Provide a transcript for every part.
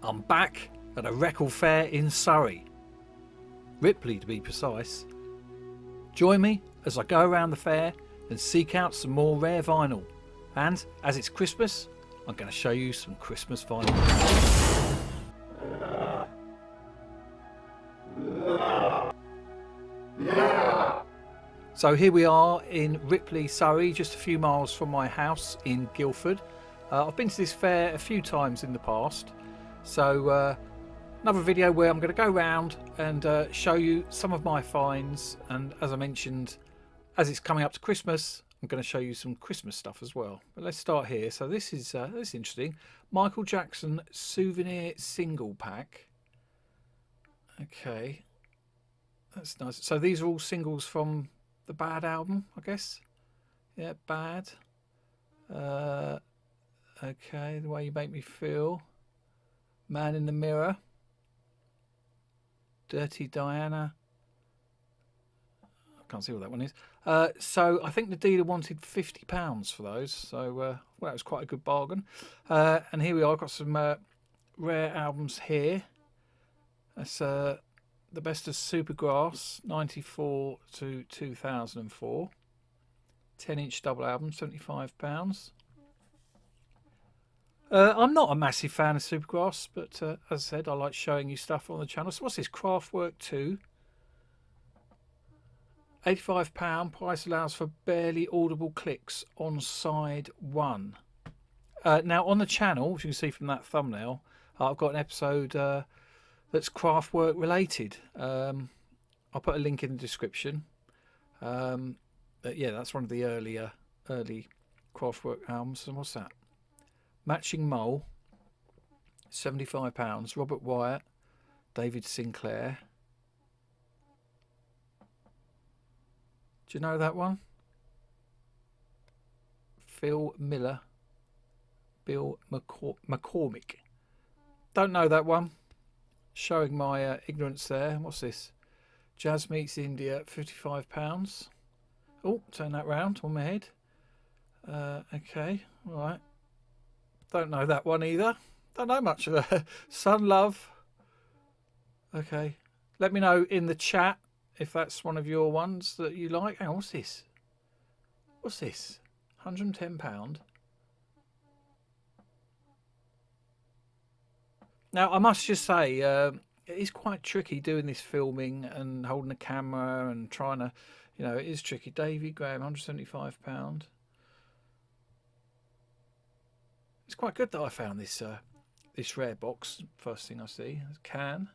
I'm back at a record fair in Surrey. Ripley to be precise. Join me as I go around the fair and seek out some more rare vinyl. And as it's Christmas, I'm going to show you some Christmas vinyl. So here we are in Ripley, Surrey, just a few miles from my house in Guildford. I've been to this fair a few times in the past. So another video where I'm going to go around and show you some of my finds. And as I mentioned, as it's coming up to Christmas, I'm going to show you some Christmas stuff as well. But let's start here. So this is interesting. Michael Jackson souvenir single pack. Okay, that's nice. So these are all singles from the Bad album, I guess. Yeah, Bad. Okay, The Way You Make Me Feel. Man in the Mirror. Dirty Diana. I can't see what that one is. So I think the dealer wanted £50 for those. So well, that was quite a good bargain. And here we are. I've got some rare albums here. That's the best of Supergrass, 94 to 2004. 10-inch double album, £75. I'm not a massive fan of Supergrass, but as I said, I like showing you stuff on the channel. So what's this? Kraftwerk 2. £85. Price allows for barely audible clicks on side 1. Now on the channel, as you can see from that thumbnail, I've got an episode that's Kraftwerk related. I'll put a link in the description. But yeah, that's one of the early Kraftwerk albums. And what's that? Matching Mole, £75. Robert Wyatt, David Sinclair. Do you know that one? Phil Miller, Bill McCormick. Don't know that one. Showing my ignorance there. What's this? Jazz Meets India, £55. Oh, turn that round on my head. Okay, all right. Don't know that one either. Don't know much of that. Sun Love. Okay. Let me know in the chat if that's one of your ones that you like. Hang on, what's this? What's this? £110. Now, I must just say, it is quite tricky doing this filming and holding the camera and trying to, it is tricky. Davy Graham, £175. It's quite good that I found this this rare box. First thing I see is a can.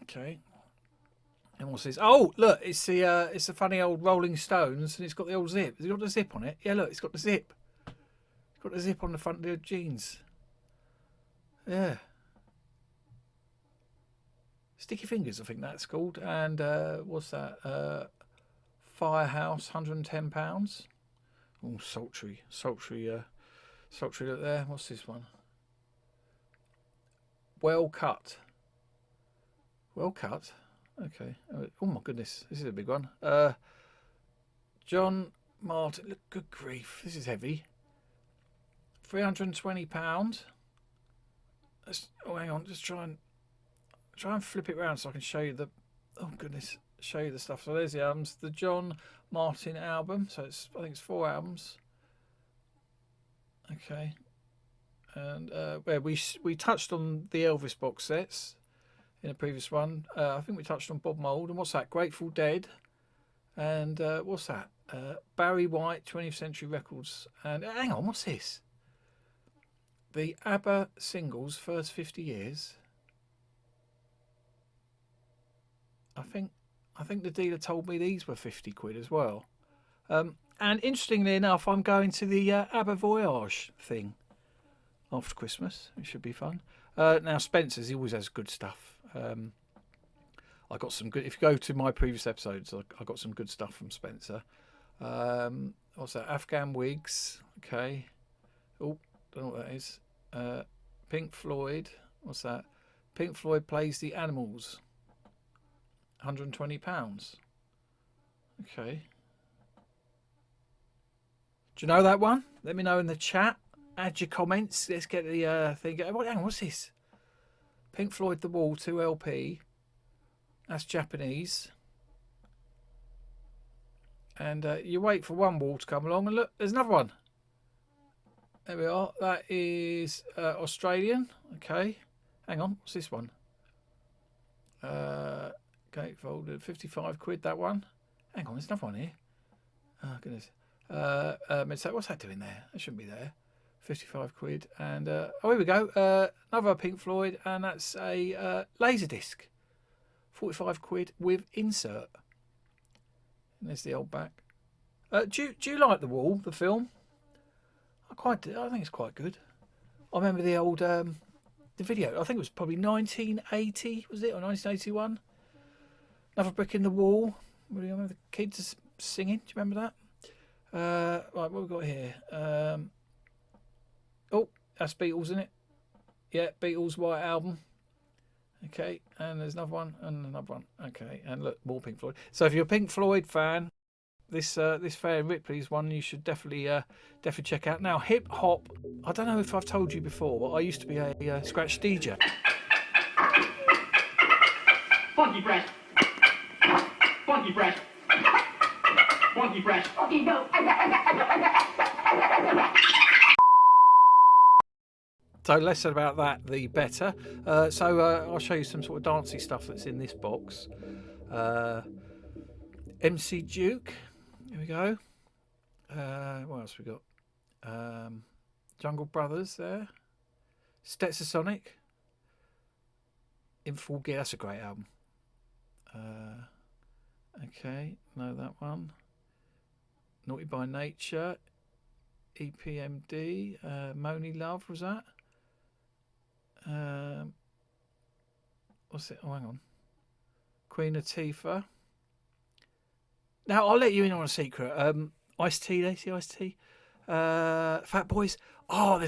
Okay. And what's this? Oh, look, it's the funny old Rolling Stones, and it's got the old zip. Has it got the zip on it? Yeah, look, it's got the zip. It's got the zip on the front of the jeans. Yeah. Sticky Fingers, I think that's called. And what's that? Firehouse, £110. Oh, sultry look there. What's this one? Well cut. Okay. Oh my goodness, this is a big one. John Martin. Look, good grief, this is heavy. £320. Oh, hang on, just try and flip it around so I can show you the. Oh goodness, show you the stuff. So there's the albums. The John Martin album. So I think it's 4 albums. Okay. And where we touched on the Elvis box sets in a previous one. I think we touched on Bob Mould. And what's that? Grateful Dead. And what's that? Barry White, 20th Century Records. And hang on, what's this? The ABBA singles, first 50 years. I think the dealer told me these were 50 quid as well. And interestingly enough, I'm going to the ABBA Voyage thing after Christmas. It should be fun. Now, Spencer's, he always has good stuff. I got some good. If you go to my previous episodes, I got some good stuff from Spencer. What's that? Afghan Wigs. Okay. Oh, don't know what that is. Pink Floyd. What's that? Pink Floyd Plays the Animals. £120. Okay. Do you know that one? Let me know in the chat. add your comments. Let's get the thing. Hang on, what's this? Pink Floyd The Wall 2 LP. That's Japanese. And you wait for one wall to come along, and look, there's another one. There we are. That is Australian. Okay. Hang on, what's this one? Gatefolded, 55 quid, that one. Hang on, there's another one here. Oh, goodness. What's that doing there? That shouldn't be there. 55 quid. And, oh, here we go. Another Pink Floyd, and that's a Laserdisc. 45 quid with insert. And there's the old back. Do you like The Wall, the film? I think it's quite good. I remember the old the video. I think it was probably 1980, was it, or 1981? Another Brick in the Wall. What do you remember the kids singing? Do you remember that? Right, what have we got here? Oh, that's Beatles, isn't it? Yeah, Beatles White Album. Okay, and there's another one and another one. Okay, and look, more Pink Floyd. So if you're a Pink Floyd fan, this fair in Ripley is one you should definitely check out. Now, hip hop. I don't know if I've told you before, but I used to be a scratch DJ. Funky breast. Funky breast. Funky breast. Okay, no. So less said about that, the better. So I'll show you some sort of dancey stuff that's in this box. MC Duke. Here we go. What else we got? Jungle Brothers there. Stetsasonic. In Full Gear. That's a great album. Okay, know that one. Naughty by Nature. EPMD. Moni Love, was that? What's it? Oh, hang on. Queen Latifah. Now, I'll let you in on a secret. Ice-T, they see Ice-T. Fat Boys. Oh,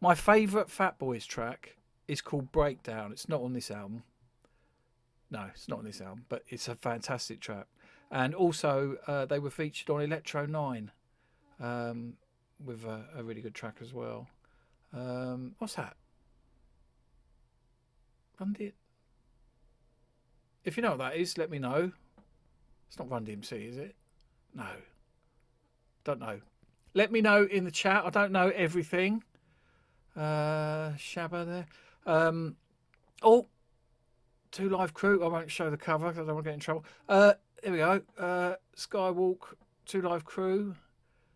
my favourite Fat Boys track is called Breakdown. It's not on this album. No, it's not on this album, but it's a fantastic track. And also, they were featured on Electro 9 with a really good track as well. What's that? Run DMC. If you know what that is, let me know. It's not Run DMC, is it? No. Don't know. Let me know in the chat. I don't know everything. Shabba there. Oh, 2 Live Crew. I won't show the cover because I don't want to get in trouble. Here we go. Skywalk, 2 Live Crew.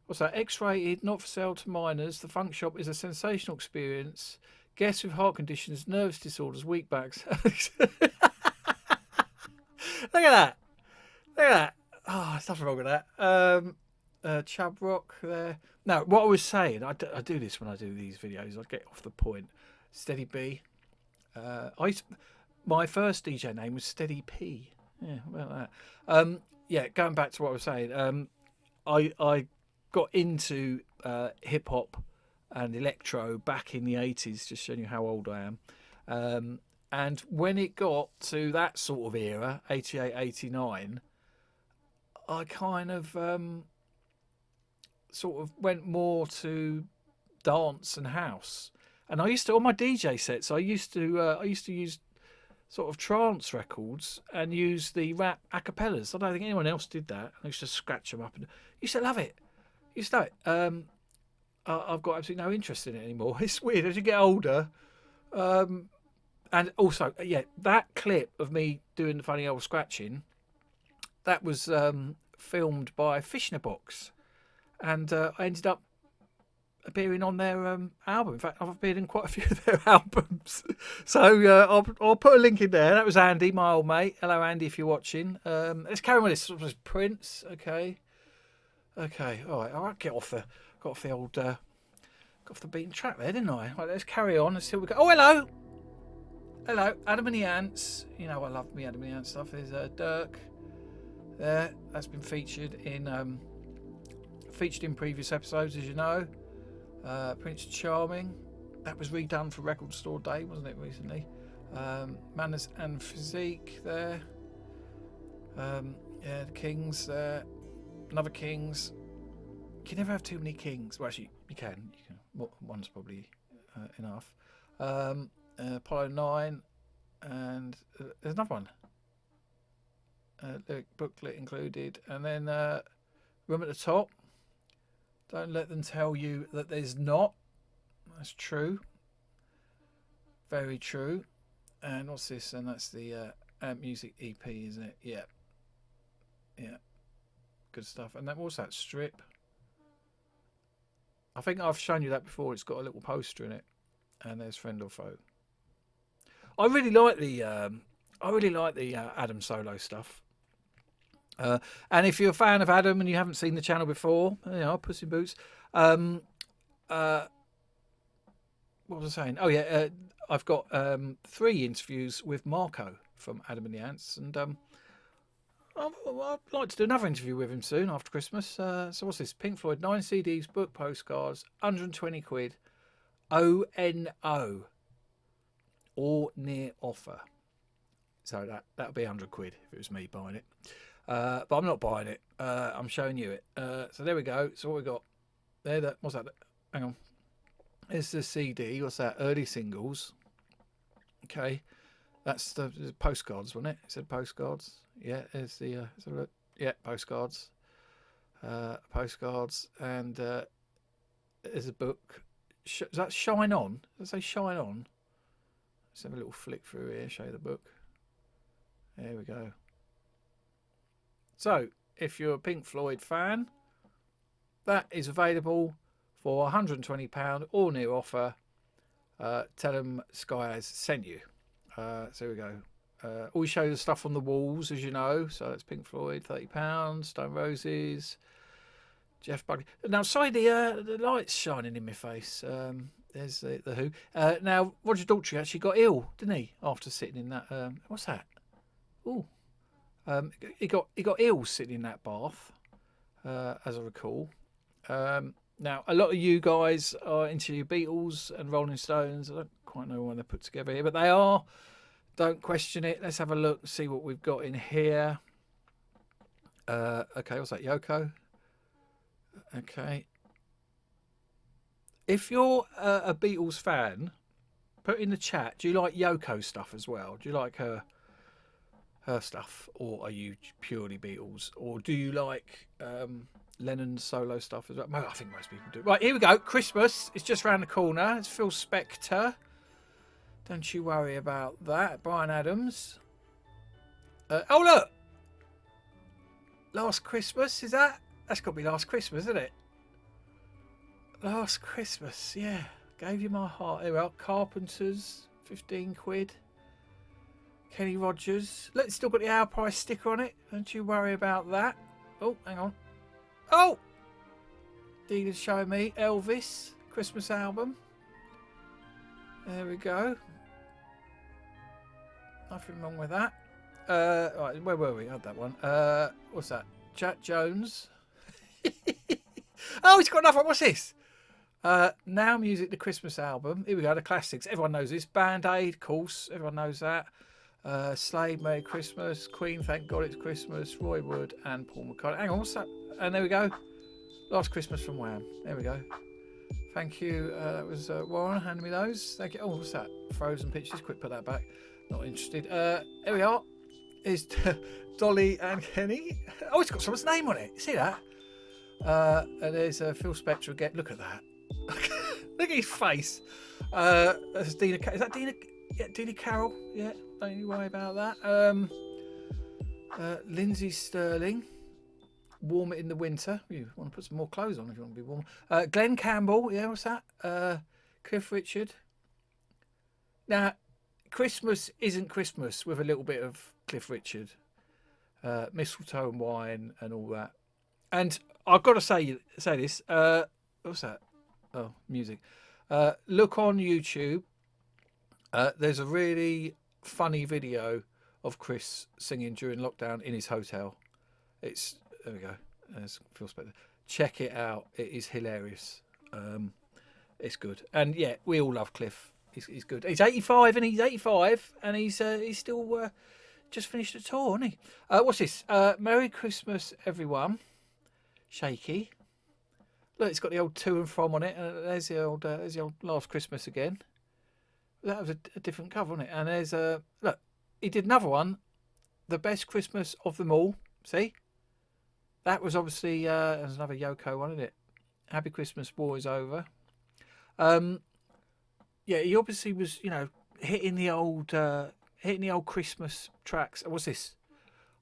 What's that? X-rated, not for sale to minors. The funk shop is a sensational experience. Guests with heart conditions, nervous disorders, weak backs. Look at that. Look at that. Oh, there's nothing wrong with that. Chub Rock there. Now, what I was saying, I do this when I do these videos. I get off the point. Steady B. My first DJ name was Steady P. Yeah, about that. Yeah, going back to what I was saying. I got into hip hop and electro back in the 80s, just showing you how old I am. And when it got to that sort of era, 88, 89, I kind of sort of went more to dance and house. And I used to, on my DJ sets, I used to use sort of trance records and use the rap acapellas. I don't think anyone else did that. I used to scratch them up and used to love it. Used to love it. I've got absolutely no interest in it anymore. It's weird as you get older. And also, yeah, that clip of me doing the funny old scratching, that was filmed by Fish in a Box. And I ended up appearing on their album. In fact, I've appeared in quite a few of their albums. So I'll put a link in there. That was Andy, my old mate. Hello, Andy, if you're watching. Let's carry on with this. This was Prince. Okay. All right. All right. Got off the beaten track there, didn't I? Right, let's carry on. Let's see what we got. Oh, hello, Adam and the Ants. You know I love me Adam and the Ants stuff. There's Dirk there. That's been featured in previous episodes, as you know. Prince Charming. That was redone for Record Store Day, wasn't it, recently? Manners and Physique there. Yeah, the Kings there. Another Kings. You can never have too many Kings. Well, actually, you can. One's probably enough. Apollo 9, and there's another one. Lyric booklet included, and then Room at the Top. Don't let them tell you that there's not. That's true. Very true. And what's this? And that's the Amp Music EP, isn't it? Yeah. Yeah. Good stuff. And that was that strip. I think I've shown you that before. It's got a little poster in it. And there's Friend or Foe. I really like the Adam solo stuff. And if you're a fan of Adam and you haven't seen the channel before, Puss in Boots. What was I saying? Oh yeah, I've got 3 interviews with Marco from Adam and the Ants, and I'd like to do another interview with him soon after Christmas. So what's this? Pink Floyd, 9 CDs, book postcards, 120 quid, ONO, or near offer. So that'll be 100 quid if it was me buying it. But I'm not buying it. I'm showing you it. So there we go. So what we got there? What's that? Hang on. It's the CD. What's that? Early singles. Okay. That's the postcards, wasn't it? It said postcards. Yeah, there's the postcards. Postcards, and there's a book. Is that Shine On? Does it say Shine On? Let's have a little flick through here, show you the book. There we go. So, if you're a Pink Floyd fan, that is available for £120 or near offer. Tell them Skyaaz sent you. So here we go. Always show the stuff on the walls, as you know. So that's Pink Floyd, £30. Stone Roses, Jeff Buckley. Now, sorry, the light's shining in my face. There's the Who. Now, Roger Daltrey actually got ill, didn't he? After sitting in that. What's that? Oh, he got ill sitting in that bath, as I recall. Now, a lot of you guys are into your Beatles and Rolling Stones. I don't quite know when they're put together here, but they are. Don't question it. Let's have a look, see what we've got in here. Okay, what's that? Yoko. Okay. If you're a Beatles fan, put in the chat, do you like Yoko stuff as well? Do you like her stuff? Or are you purely Beatles? Or do you like Lennon's solo stuff as well? I think most people do. Right, here we go. Christmas is just around the corner. It's Phil Spector. Don't you worry about that. Bryan Adams. Oh, look. Last Christmas, is that? That's got to be Last Christmas, isn't it? Last Christmas, yeah. Gave you my heart. Here we are. Carpenters, 15 quid. Kenny Rogers. Look, it's still got the Our Price sticker on it. Don't you worry about that. Oh, hang on. Oh! Dealer's showing me Elvis Christmas album. There we go. Nothing wrong with that. Right, where were we? I had that one. What's that? Jack Jones. Oh, he's got another one. What's this? Now Music, the Christmas album. Here we go, the classics. Everyone knows this. Band Aid, of course. Everyone knows that. Slade, Merry Christmas. Queen, Thank God It's Christmas. Roy Wood and Paul McCartney. Hang on, what's that? And there we go. Last Christmas from Wham. There we go. Thank you. That was Warren handing me those. Thank you. Oh, what's that? Frozen Pictures. Quick, put that back. Not interested. Here we are. Is Dolly and Kenny. Oh, it's got someone's name on it. See that? And there's Phil Spector again. Look at that. Look at his face. That's Dina. Is that Dina? Yeah, Dina Carroll. Yeah, don't you worry about that. Lindsay Sterling. Warm it in the winter. You want to put some more clothes on if you want to be warm. Glenn Campbell. Yeah, what's that? Cliff Richard. Now, Christmas isn't Christmas with a little bit of Cliff Richard. Mistletoe and wine and all that. And I've got to say this. What's that? Oh, music. Look on YouTube. There's a really funny video of Chris singing during lockdown in his hotel. There we go. There's Phil Spector. Check it out. It is hilarious. It's good. And yeah, we all love Cliff. He's good. He's 85 and he's still just finished a tour, hasn't he? What's this? Merry Christmas, everyone. Shaky. Look, it's got the old to and from on it. And there's the old Last Christmas again. That was a different cover, wasn't it? And there's look, he did another one, The Best Christmas of Them All. See? That was obviously, there's another Yoko one, isn't it? Happy Christmas, War is Over. Yeah, he obviously was, hitting the old Christmas tracks. What's this?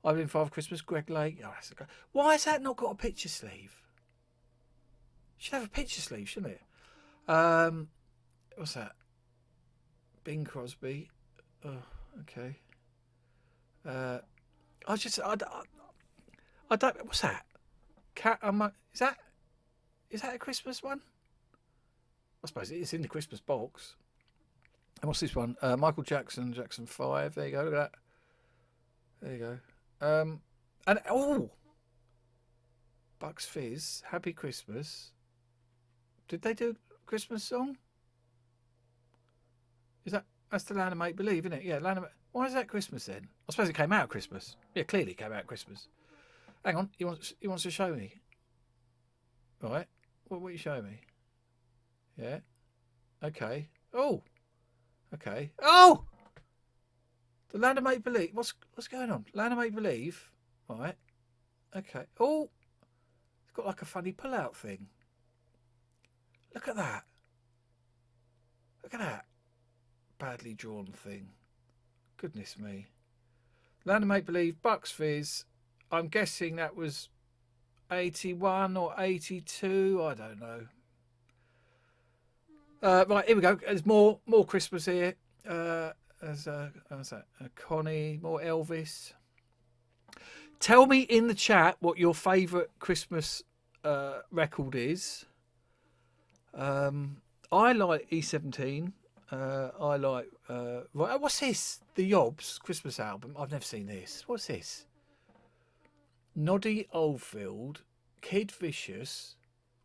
I've been Father Christmas, Greg Lake. Oh, that's why has that not got a picture sleeve? Should have a picture sleeve, shouldn't it? What's that? Bing Crosby. Oh, okay. I don't. What's that? Is that a Christmas one? I suppose it's in the Christmas box. And what's this one? Michael Jackson, Jackson 5. There you go. Look at that. There you go. And Bucks Fizz, Happy Christmas. Did they do a Christmas song? That's the Land of Make Believe, isn't it? Yeah, why is that Christmas then? I suppose it came out at Christmas. Yeah, clearly it came out at Christmas. Hang on, he wants to show me. Right. What are you showing me? Yeah. Okay. Oh. Okay. Oh! The Land of Make Believe. What's going on? Land of Make Believe. Right. Okay. Oh. It's got like a funny pull-out thing. Look at that. Look at that. Badly drawn thing. Goodness me. Land of Make Believe, Bucks Fizz. I'm guessing that was 81 or 82. I don't know. Right, here we go. There's more Christmas here. What's that? Connie, more Elvis. Tell me in the chat what your favourite Christmas record is. I like E17. I like... right, what's this? The Yobs Christmas album. I've never seen this. What's this? Noddy Oldfield, Kid Vicious.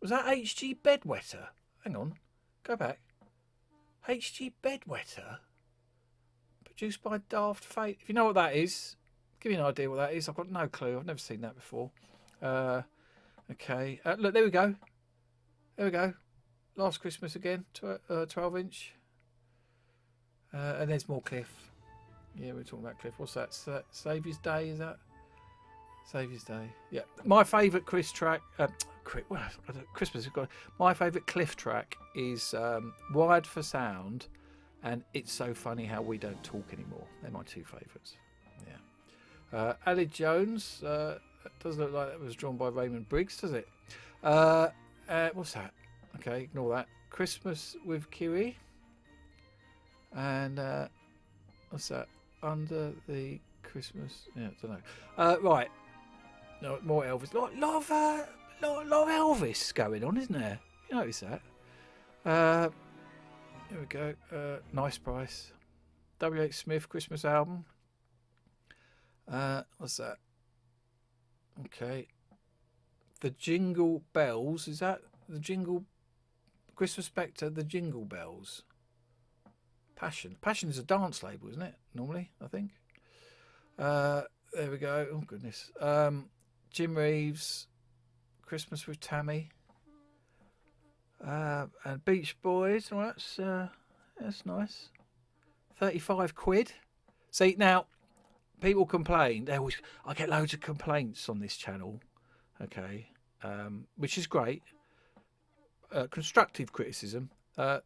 Was that H.G. Bedwetter? Hang on. Go back. H.G. Bedwetter? Produced by Daft Fate. If you know what that is, give me an idea what that is. I've got no clue. I've never seen that before. Okay. Look, there we go. There we go. Last Christmas again. 12-inch. And there's more Cliff. Yeah, we're talking about Cliff. What's that? Saviour's Day, is that? Saviour's Day. Yeah. My favourite Christmas. My favourite Cliff track is Wired for Sound and It's So Funny How We Don't Talk Anymore. They're my two favourites. Yeah. Aled Jones. Doesn't look like that was drawn by Raymond Briggs, does it? What's that? Okay, ignore that. Christmas with Kiri. And what's that? Under the Christmas. Yeah, I don't know. Right. No, more Elvis. Lot of Elvis going on, isn't there? You notice that? Here we go. Nice Price. W.H. Smith Christmas album. What's that? Okay. The Jingle Bells. Is that the Jingle? Christmas Spectre, The Jingle Bells. Passion. Passion is a dance label, isn't it? Normally, I think. There we go. Oh, goodness. Jim Reeves, Christmas with Tammy. And Beach Boys. Well, that's nice. 35 quid. See, now, people complain. I get loads of complaints on this channel. Okay. Which is great. Constructive criticism.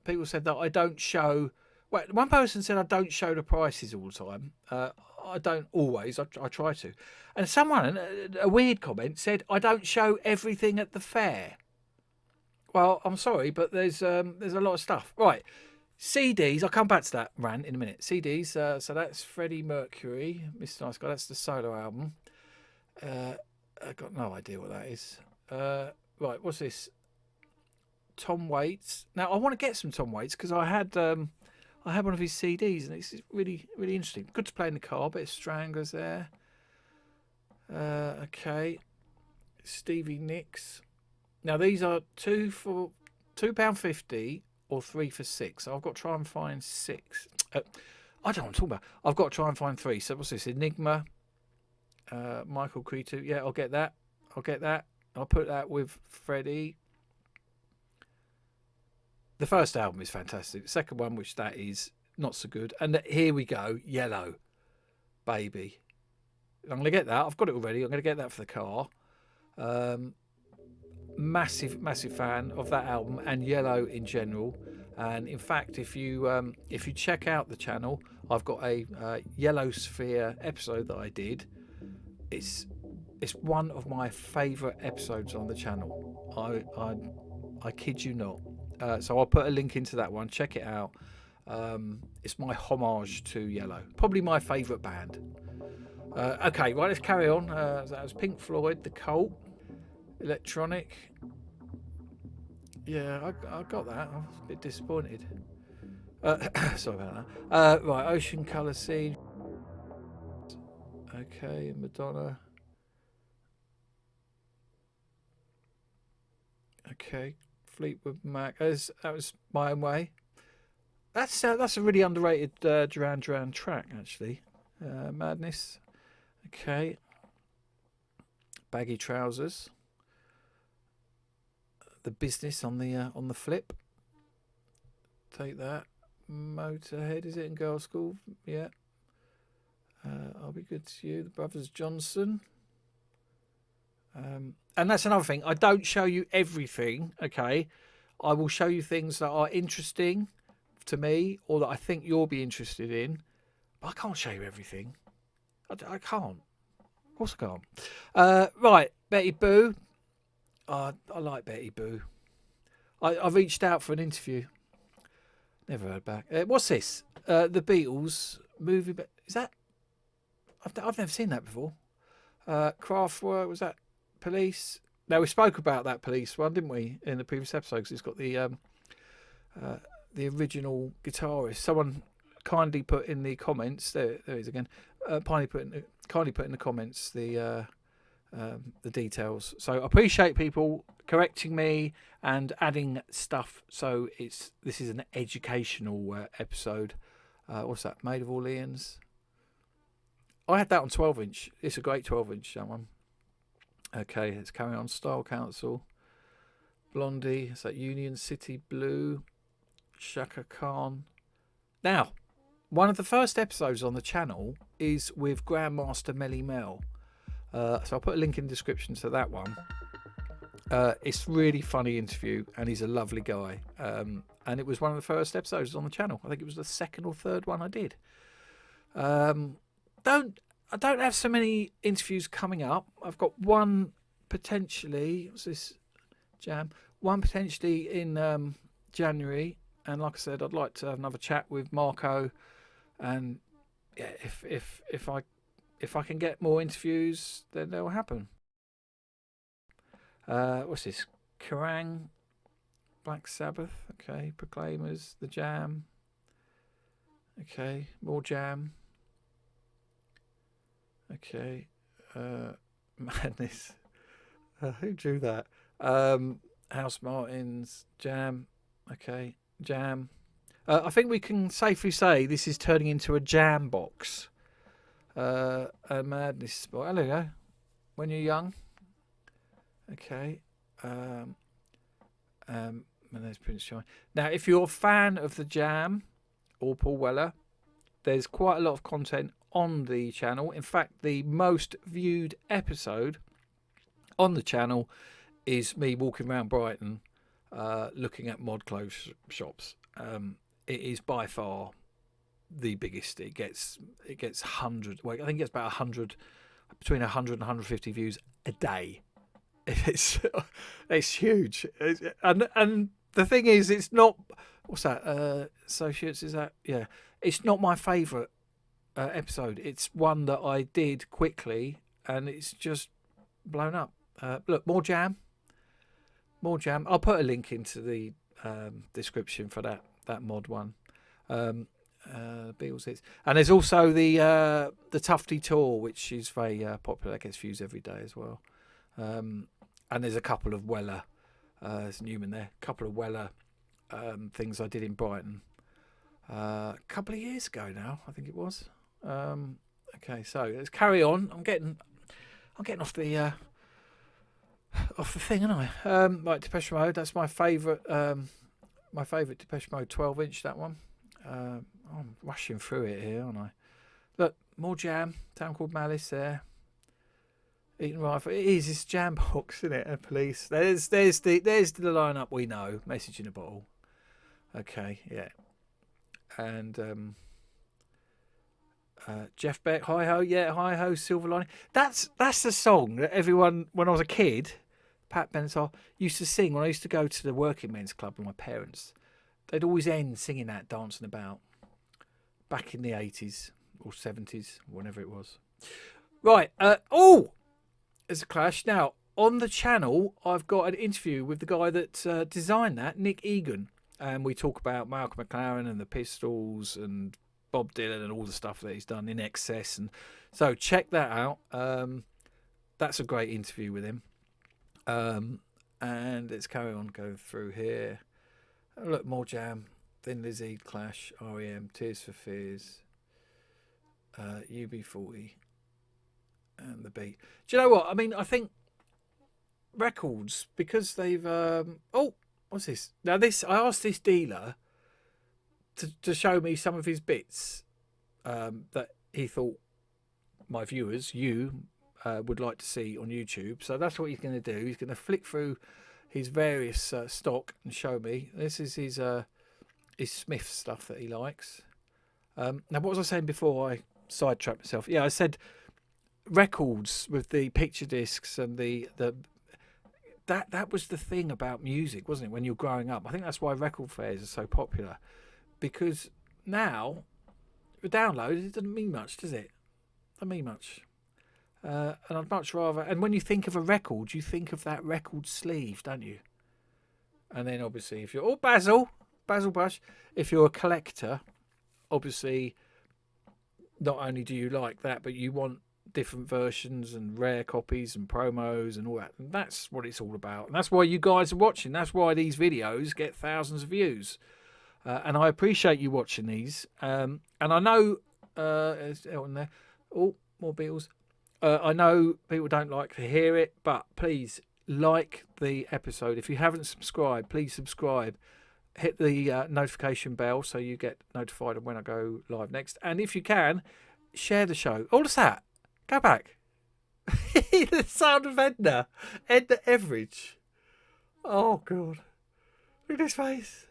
People said that I don't show... Well, one person said I don't show the prices all the time. I don't always. I try to. And someone, a weird comment, said I don't show everything at the fair. Well, I'm sorry, but there's a lot of stuff. Right, CDs. I'll come back to that rant in a minute. CDs. So that's Freddie Mercury, Mr. Nice Guy. That's the solo album. I've got no idea what that is. Right, what's this? Tom Waits. Now I want to get some Tom Waits because I had one of his CDs and it's really, really interesting. Good to play in the car. Bit of Stranglers there. Okay. Stevie Nicks. Now these are £2 for £2.50 or 3 for 6. So I've got to try and find 6. I don't know what I'm talking about. I've got to try and find 3. So what's this? Enigma. Michael Cretu. Yeah, I'll get that. I'll put that with Freddie. The first album is fantastic. The second one, which that is not so good. And here we go, Yellow, baby. I'm going to get that. I've got it already. I'm going to get that for the car. Massive fan of that album and Yellow in general. And in fact, if you check out the channel, I've got a Yellow Sphere episode that I did. It's one of my favourite episodes on the channel. I kid you not. So I'll put a link into that one. Check it out. It's my homage to Yellow. Probably my favourite band. Okay, right, let's carry on. That was Pink Floyd, The Cult, electronic. Yeah, I got that. I was a bit disappointed. Sorry about that. Right, Ocean Colour Scene. Okay, Madonna. Okay, Fleetwood Mac. That was My Own Way. That's a really underrated Duran Duran track, actually. Madness. Okay. Baggy Trousers. The Business on the flip. Take that. Motorhead, is it, in Girls' School? Yeah. I'll Be Good to You. The Brothers Johnson. And that's another thing. I don't show you everything, okay? I will show you things that are interesting to me or that I think you'll be interested in. But I can't show you everything. I can't. Of course I can't. Right, Betty Boo. I like Betty Boo. I reached out for an interview. Never heard back. What's this? The Beatles movie. Is that? I've never seen that before. Kraftwerk, was that Police? Now, we spoke about that Police one, didn't we, in the previous episode? Because it's got the original guitarist. Someone kindly put in the comments. There he is again. Kindly put in the comments the details. So I appreciate people correcting me and adding stuff. So this is an educational episode. What's that? Made of Orleans. I had that on 12-inch. It's a great 12-inch, that one. Okay, let's carry on. Style Council. Blondie. Is that Union City Blue? Shaka Khan. Now, one of the first episodes on the channel is with Grandmaster Melly Mel. So I'll put a link in the description to that one. It's really funny interview, and he's a lovely guy. And it was one of the first episodes on the channel. I think it was the second or third one I did. I don't have so many interviews coming up. I've got one potentially. What's this? Jam. One potentially in January. And like I said, I'd like to have another chat with Marco. And yeah, if I can get more interviews, then they'll happen. What's this? Kerrang, Black Sabbath. Okay, Proclaimers, The Jam. Okay, more Jam. Okay, Madness. Who drew that? House Martins, Jam. Okay, Jam. I think we can safely say this is turning into a jam box. A Madness spot. Hello, go. When You're Young. Okay. And there's Prince Charming. Now, if you're a fan of the Jam or Paul Weller, there's quite a lot of content on the channel. In fact, the most viewed episode on the channel is me walking around Brighton looking at mod clothes shops. It is by far the biggest. It gets 100. Well, I think it's about 100, between 100 and 150 views a day. It's huge. And the thing is, it's not. What's that? Associates, is that? Yeah. It's not my favourite episode. It's one that I did quickly, and it's just blown up. Look, more Jam. I'll put a link into the description for that mod one. Beatles hits, and there's also the Tufty tour, which is very popular. That gets views every day as well. And there's a couple of Weller. There's Newman there. A couple of Weller things I did in Brighton a couple of years ago now, I think it was. Okay, so let's carry on. I'm getting off the thing, aren't I? Like Depeche Mode, that's my favourite my favourite Depeche Mode 12-inch, that one. I'm rushing through it here, aren't I? Look, more Jam, Town Called Malice there. Eating Rifle. It is, it's Jam Box, isn't it? And Police. There's the lineup we know. Message in a Bottle. Okay, yeah. And Jeff Beck, Hi Ho, yeah, Hi Ho, Silver Lining. That's the song that everyone, when I was a kid, Pat Benatar, used to sing when I used to go to the working men's club with my parents. They'd always end singing that, dancing about, back in the 80s or 70s, whenever it was. Right, there's a clash. Now, on the channel, I've got an interview with the guy that designed that, Nick Egan. And we talk about Malcolm McLaren and the Pistols and Bob Dylan and all the stuff that he's done in excess. And so check that out. That's a great interview with him. And let's carry on going through here. Look, more Jam, Thin Lizzy, Clash, R.E.M., Tears for Fears, UB40, and The Beat. Do you know what? I mean, I think records, because they've... what's this? Now, I asked this dealer to show me some of his bits that he thought my viewers, would like to see on YouTube. So that's what he's going to do. He's going to flick through his various stock and show me. This is his Smith stuff that he likes. Now, what was I saying before I sidetracked myself? Yeah, I said records with the picture discs and that was the thing about music, wasn't it, when you're growing up? I think that's why record fairs are so popular, because now the download, it doesn't mean much, does it? Doesn't mean much. And I'd much rather... And when you think of a record, you think of that record sleeve, don't you? And then, obviously, if you're... Oh, Basil Bush. If you're a collector, obviously, not only do you like that, but you want different versions and rare copies and promos and all that. And that's what it's all about. And that's why you guys are watching. That's why these videos get thousands of views. And I appreciate you watching these. And I know... there's Elton there. Oh, more Beatles. I know people don't like to hear it, but please like the episode. If you haven't subscribed, please subscribe. Hit the notification bell so you get notified of when I go live next. And if you can, share the show. Oh, what's that? Go back. The sound of Edna Everage. Oh, God. Look at his face.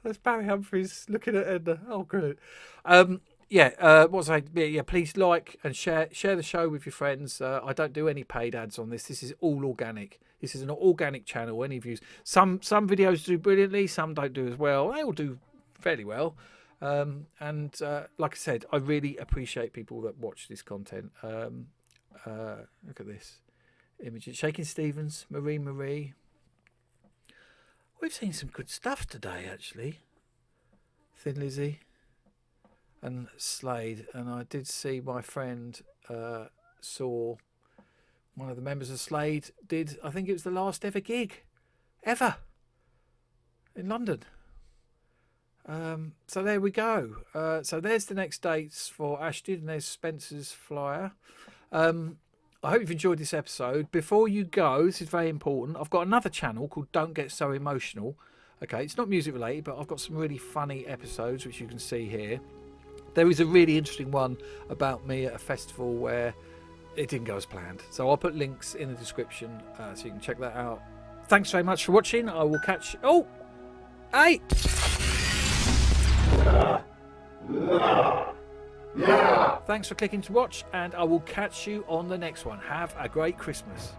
That's Barry Humphries looking at Edna. Oh, good. What was I? Yeah, please like and share the show with your friends. I don't do any paid ads on this. This is all organic. This is an organic channel. Any views? Some videos do brilliantly. Some don't do as well. They all do fairly well. And like I said, I really appreciate people that watch this content. Look at this images. Shaking Stevens, Marie. We've seen some good stuff today, actually. Thin Lizzy and Slade, and I did see my friend saw one of the members of Slade did, I think it was the last ever gig ever in London. So there we go. So there's the next dates for Ashton, and there's Spencer's flyer. I hope you've enjoyed this episode. Before you go, this is very important, I've got another channel called Don't Get So Emotional. Okay, it's not music related, but I've got some really funny episodes which you can see here. There is a really interesting one about me at a festival where it didn't go as planned. So I'll put links in the description so you can check that out. Thanks very much for watching. I will catch... Oh! Hey! Thanks for clicking to watch, and I will catch you on the next one. Have a great Christmas.